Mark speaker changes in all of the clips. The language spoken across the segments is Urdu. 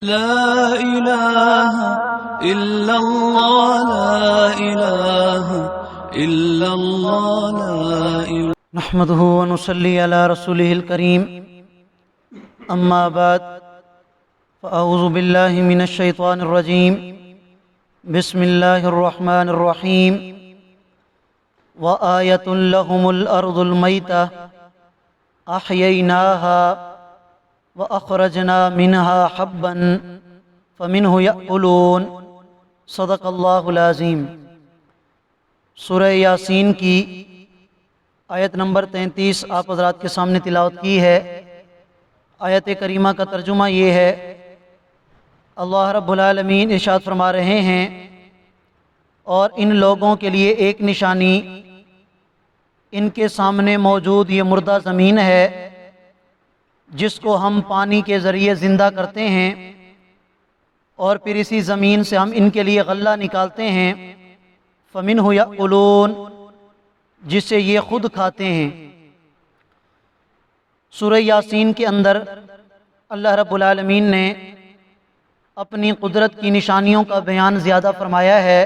Speaker 1: لا إله إلا الله لا إله إلا الله لا إله
Speaker 2: نحمده ونصلي على رسوله الكريم اما بعد فاعوذ بالله من الشيطان الرجيم بسم الله الرحمن الرحيم وآية لهم الأرض الميتة أحييناها وأخرجنا منها حبا فمنه يأكلون صدق اللہ العظیم۔ سورہ یاسین کی آیت نمبر 33 آپ حضرات کے سامنے تلاوت کی ہے۔ آیت کریمہ کا ترجمہ یہ ہے، اللہ رب العالمین ارشاد فرما رہے ہیں، اور ان لوگوں کے لیے ایک نشانی ان کے سامنے موجود یہ مردہ زمین ہے جس کو ہم پانی کے ذریعے زندہ کرتے ہیں، اور پھر اسی زمین سے ہم ان کے لیے غلہ نکالتے ہیں، فَمِنْهُ يَأْكُلُونَ، جس سے یہ خود کھاتے ہیں۔ سورہ یاسین کے اندر اللہ رب العالمین نے اپنی قدرت کی نشانیوں کا بیان زیادہ فرمایا ہے،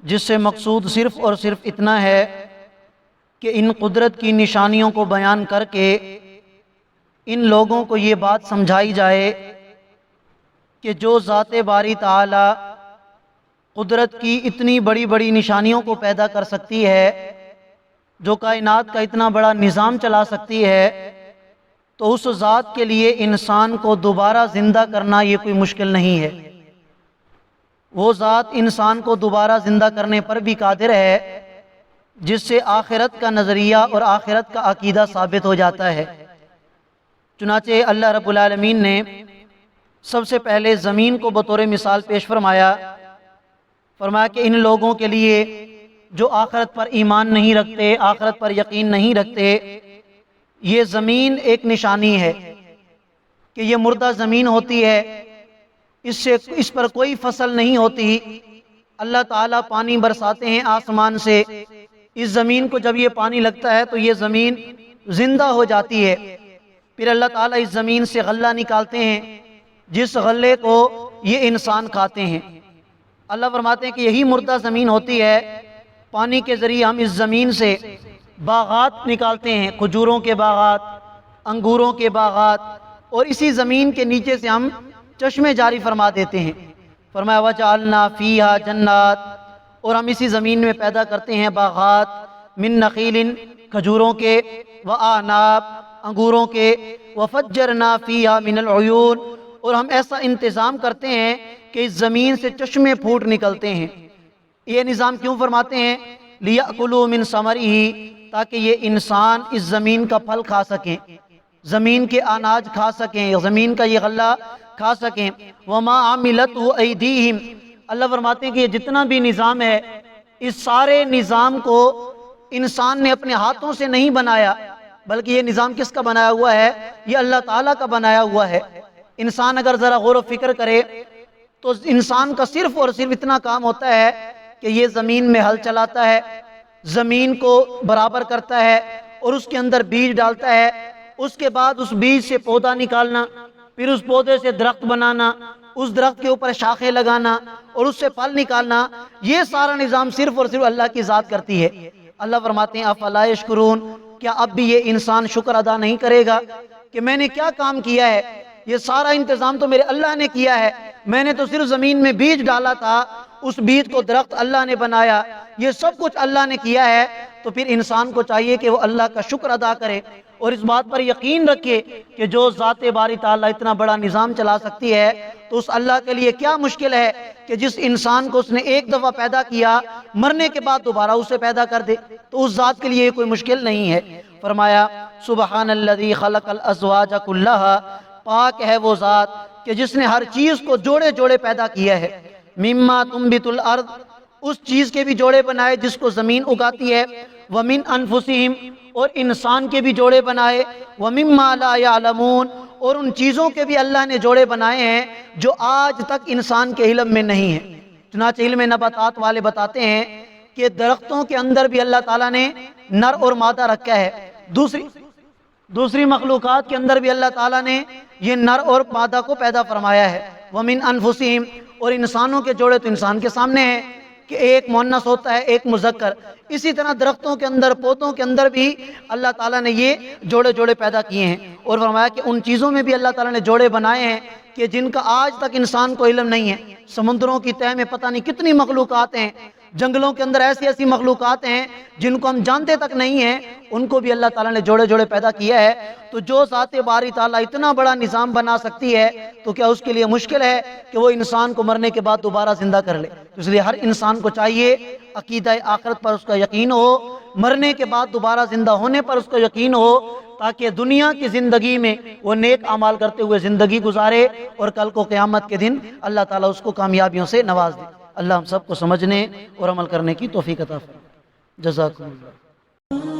Speaker 2: جس سے مقصود صرف اور صرف اتنا ہے کہ ان قدرت کی نشانیوں کو بیان کر کے ان لوگوں کو یہ بات سمجھائی جائے کہ جو ذات باری تعالی قدرت کی اتنی بڑی بڑی نشانیوں کو پیدا کر سکتی ہے، جو کائنات کا اتنا بڑا نظام چلا سکتی ہے، تو اس ذات کے لیے انسان کو دوبارہ زندہ کرنا یہ کوئی مشکل نہیں ہے۔ وہ ذات انسان کو دوبارہ زندہ کرنے پر بھی قادر ہے، جس سے آخرت کا نظریہ اور آخرت کا عقیدہ ثابت ہو جاتا ہے۔ چنانچہ اللہ رب العالمین نے سب سے پہلے زمین کو بطور مثال پیش فرمایا کہ ان لوگوں کے لیے جو آخرت پر ایمان نہیں رکھتے، آخرت پر یقین نہیں رکھتے، یہ زمین ایک نشانی ہے کہ یہ مردہ زمین ہوتی ہے، اس پر کوئی فصل نہیں ہوتی۔ اللہ تعالیٰ پانی برساتے ہیں آسمان سے، اس زمین کو جب یہ پانی لگتا ہے تو یہ زمین زندہ ہو جاتی ہے۔ پھر اللہ تعالیٰ اس زمین سے غلہ نکالتے ہیں، جس غلے کو یہ انسان کھاتے ہیں۔ اللہ فرماتے ہیں کہ یہی مردہ زمین ہوتی ہے، پانی کے ذریعے ہم اس زمین سے باغات نکالتے ہیں، کھجوروں کے باغات، انگوروں کے باغات، اور اسی زمین کے نیچے سے ہم چشمے جاری فرما دیتے ہیں۔ فرمایا وَجَعَلْنَا فِيهَا جَنَّاتٍ، اور ہم اسی زمین میں پیدا کرتے ہیں باغات، من نخیل، کھجوروں کے، وَأَعْنَابٍ، انگوروں کے، وَفَجَّرْنَا فِيهَا مِنَ الْعُيُونِ، اور ہم ایسا انتظام کرتے ہیں کہ اس زمین سے چشمے پھوٹ نکلتے ہیں۔ یہ نظام کیوں فرماتے ہیں؟ لِيَأْكُلُوا مِن ثَمَرِهِ، تاکہ یہ انسان اس زمین کا پھل کھا سکیں، زمین کے اناج کھا سکیں، زمین کا یہ غلہ کھا سکیں۔ وَمَا عَمِلَتْهُ أَيْدِيهِمْ، اللہ فرماتے ہیں کہ یہ جتنا بھی نظام ہے، اس سارے نظام کو انسان نے اپنے ہاتھوں سے نہیں بنایا، بلکہ یہ نظام کس کا بنایا ہوا ہے؟ یہ اللہ تعالیٰ کا بنایا ہوا ہے۔ انسان اگر ذرا غور و فکر کرے تو انسان کا صرف اور صرف اتنا کام ہوتا ہے کہ یہ زمین میں ہل چلاتا ہے، زمین کو برابر کرتا ہے، اور اس کے اندر بیج ڈالتا ہے، اس کے بعد اس بیج سے پودا نکالنا، پھر اس پودے سے درخت بنانا، اس درخت کے اوپر شاخیں لگانا، اور اس سے پھل نکالنا، یہ سارا نظام صرف اور صرف اللہ کی ذات کرتی ہے۔ اللہ فرماتے ہیں افلا یشکرون، کیا اب بھی یہ انسان شکر ادا نہیں کرے گا کہ میں نے کیا کام کیا ہے؟ یہ سارا انتظام تو میرے اللہ نے کیا ہے، میں نے تو صرف زمین میں بیج ڈالا تھا، اس بیج کو درخت اللہ نے بنایا، یہ سب کچھ اللہ نے کیا ہے۔ تو پھر انسان کو چاہیے کہ وہ اللہ کا شکر ادا کرے، اور اس بات پر یقین رکھے کہ جو ذات باری تعالیٰ اتنا بڑا نظام چلا سکتی ہے، تو اس اللہ کے لیے کیا مشکل ہے کہ جس انسان کو اس نے ایک دفعہ پیدا کیا، مرنے کے بعد دوبارہ اسے پیدا کر دے، تو اس ذات کے لیے کوئی مشکل نہیں ہے۔ فرمایا سبحان الذی خلق الازواج کلھا، پاک ہے وہ ذات کہ جس نے ہر چیز کو جوڑے جوڑے پیدا کیا ہے، مما تنبت الارض، اس چیز کے بھی جوڑے بنائے جس کو زمین اگاتی ہے، ومن انفسہم، اور انسان کے بھی جوڑے بنائے، ومما لا یعلمون، اور ان چیزوں کے بھی اللہ نے جوڑے بنائے ہیں جو آج تک انسان کے علم میں نہیں ہیں۔ چنانچہ علم نباتات والے بتاتے ہیں کہ درختوں کے اندر بھی اللہ تعالیٰ نے نر اور مادہ رکھا ہے۔ دوسری مخلوقات کے اندر بھی اللہ تعالیٰ نے یہ نر اور مادہ کو پیدا فرمایا ہے۔ وَمِنْ أَنفُسِهِمْ، اور انسانوں کے جوڑے تو انسان کے سامنے ہیں کہ ایک مؤنث ہوتا ہے ایک مذکر، اسی طرح درختوں کے اندر پودوں کے اندر بھی اللہ تعالیٰ نے یہ جوڑے جوڑے پیدا کیے ہیں، اور فرمایا کہ ان چیزوں میں بھی اللہ تعالیٰ نے جوڑے بنائے ہیں کہ جن کا آج تک انسان کو علم نہیں ہے۔ سمندروں کی تہہ میں پتہ نہیں کتنی مخلوقات ہیں، جنگلوں کے اندر ایسی ایسی مخلوقات ہیں جن کو ہم جانتے تک نہیں ہیں، ان کو بھی اللہ تعالیٰ نے جوڑے جوڑے پیدا کیا ہے۔ تو جو ذات باری تعالیٰ اتنا بڑا نظام بنا سکتی ہے تو کیا اس کے لیے مشکل ہے کہ وہ انسان کو مرنے کے بعد دوبارہ زندہ کر لے؟ اس لیے ہر انسان کو چاہیے عقیدہ آخرت پر اس کا یقین ہو، مرنے کے بعد دوبارہ زندہ ہونے پر اس کا یقین ہو، تاکہ دنیا کی زندگی میں وہ نیک اعمال کرتے ہوئے زندگی گزارے اور کل کو قیامت کے دن اللہ تعالیٰ اس کو کامیابیوں سے نواز دے۔ اللہ ہم سب کو سمجھنے اور عمل کرنے کی توفیق عطا فرمائے۔ جزاکم اللہ۔